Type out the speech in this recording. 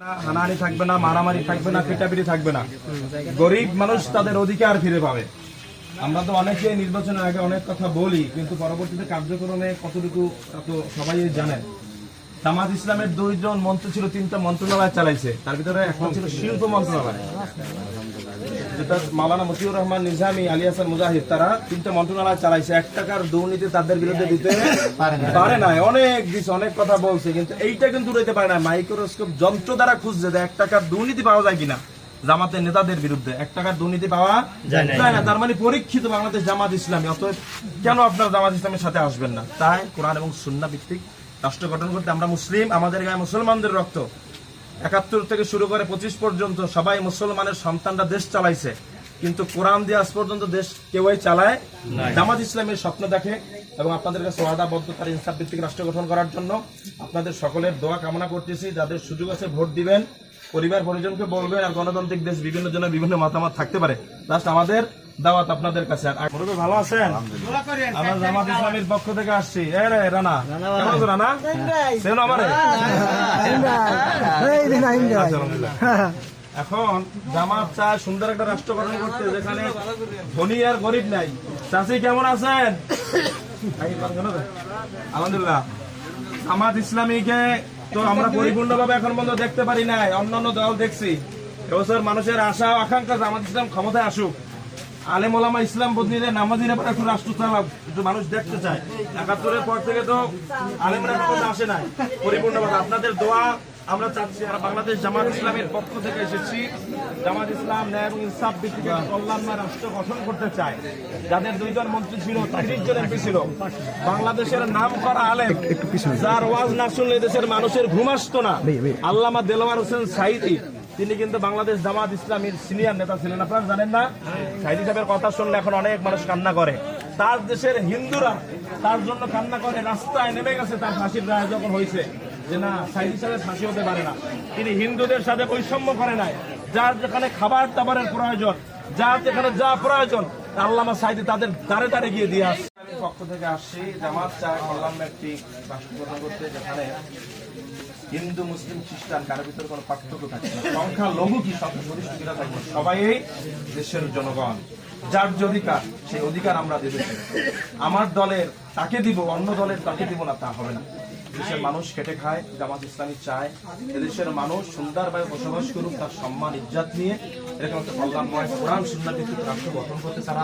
হানাহানি থাকবে না, মারামারি থাকবে না, পিটাপিটি থাকবে না, গরিব মানুষ তাদের অধিকার ফিরে পাবে। আমরা তো অনেকে নির্বাচনের আগে অনেক কথা বলি, কিন্তু পরবর্তীতে কার্যক্রমে কতটুকু তা তো সবাই জানেন। জামাত ইসলামের 2 জন মন্ত্রী ছিল, 3টা মন্ত্রণালয় চালাইছে, তার ভিতরে একটা ছিল শিল্প মন্ত্রণালয়, যেটা মাওলানা মতিউর রহমান নিজামী, আলী হাসান মুজাহিদ, তারা 3টা মন্ত্রণালয় চালাইছে। 1 টাকার দুর্নীতি তাদের বিরুদ্ধে দিতে পারে না, অনেক দিচ্ছে, অনেক কথা বলছে, কিন্তু এইটা কিন্তু রইতে পারে না। মাইক্রোস্কোপ যন্ত্র দ্বারা খুঁজছে যে 1 টাকার দুর্নীতি পাওয়া যায় কিনা জামাতের নেতাদের বিরুদ্ধে। 1 টাকার দুর্নীতি পাওয়া যায় না, তার মানে পরীক্ষিত বাংলাদেশ জামাত ইসলামী। অতএব কেন আপনার জামাত ইসলামের সাথে আসবেন না? তাই কোরআন এবং সুন্নাহ ভিত্তিক রাষ্ট্র গঠন করতে আমরা মুসলিম, আমাদের গায়ে মুসলমানদের রক্ত। 71 থেকে শুরু করে 25 পর্যন্ত সবাই মুসলমানের সন্তানরা দেশ চালাইছে, কিন্তু কোরআন দিয়ে আজ পর্যন্ত দেশ কেউই চালায়। জামাত ইসলামের স্বপ্ন দেখে এবং আপনাদের কাছে ওয়াদাবদ্ধতার ইনসাফ ভিত্তিক রাষ্ট্র গঠন করার জন্য আপনাদের সকলের দোয়া কামনা করতেছি। যাদের সুযোগ আছে ভোট দিবেন, পরিবার পরিজনকে বলবেন, আর গণতান্ত্রিক দেশ বিভিন্ন জনের বিভিন্ন মতামত থাকতে পারে। লাস্ট আমাদের দাওয়াত আপনাদের কাছে। আর ভালো আছেন? আমরা জামাত ইসলামের পক্ষ থেকে আসছি। রানা কেমন আছো? রানা সেন আমারে এখন জামাত চায় সুন্দর একটা রাষ্ট্র গঠন করতে, যেখানে ধনী আর গরিব নাই। চাচি কেমন আছেন? আলহামদুলিল্লাহ। জামাত ইসলামীকে তো আমরা পরিপূর্ণভাবে এখন পর্যন্ত দেখতে পারি নাই, অন্যান্য দল দেখছি। এবছর মানুষের আশা আকাঙ্ক্ষা জামাত ইসলাম ক্ষমতায় আসুক, আলেম ওলামা ইসলাম বদলিদের নামাজিরা একটু রাষ্ট্র চালাক, একটু মানুষ দেখতে চায়। 71-এর পর থেকে তো আলেমরা ক্ষমতা আসে নাই পরিপূর্ণভাবে। আপনাদের দোয়া আমরা চাচ্ছি। আর বাংলাদেশ জামাত ইসলামের পক্ষ থেকে এসেছি। জামাত ইসলাম ন্যায় এবং ইনসাফ ভিত্তিক কল্যাণময় রাষ্ট্র গঠন করতে চায়। যাদের 2 জন মন্ত্রী ছিল, 30 জন এমপি ছিল, বাংলাদেশের নাম করা আলেম, যার ওয়াজ না শুনলে দেশের মানুষের ঘুম আসতো না, আল্লামা দেলোয়ার হোসেন সাঈদী, তিনি কিন্তু বাংলাদেশ জামাত ইসলামীর সিনিয়র নেতা ছিলেন। আপনারা জানেন না? সাঈদী সাহেবের কথা শুনলে এখন অনেক মানুষ কান্না করে। তার দেশের হিন্দুরা তার জন্য কান্না করে, রাস্তায় নেমে গেছে তার ফাঁসির রায় যখন হয়েছে, যে না, সাঈদী সাহেবের ফাঁসি হতে পারে না। তিনি হিন্দুদের সাথে বৈষম্য করে নাই। যার যেখানে খাবার দাবারের প্রয়োজন, যার যেখানে যা প্রয়োজন, আল্লামা সাঈদী তাদের দ্বারে দ্বারে গিয়ে দিয়ে আসছে। আমি পক্ষ থেকে আসছি, জামাত চায় কল্যাণ একটি রাষ্ট্র গঠন করতে, যেখানে হিন্দু মুসলিম খ্রিস্টান কারোর ভিতরে কোনো পার্থক্য থাকবে না, সংখ্যা লঘু কি সংখ্যাগরিষ্ঠতা থাকবে, সবাই দেশের জনগণ। যার যে অধিকার, সেই অধিকার আমরা দেব। আমার দলের তাকে দিব, অন্য দলের তাকে দিব না, তা হবে না। দেশের মানুষ খেটে খায়, জামাত ইসলামী চায় এদেশের মানুষ সুন্দরভাবে বসবাস করুক, তার সম্মান ইজ্জত নিয়ে। এরকম একটা কল্যাণময় কোরআন সুন্নাহ ভিত্তিক রাষ্ট্র গঠন করতে তারা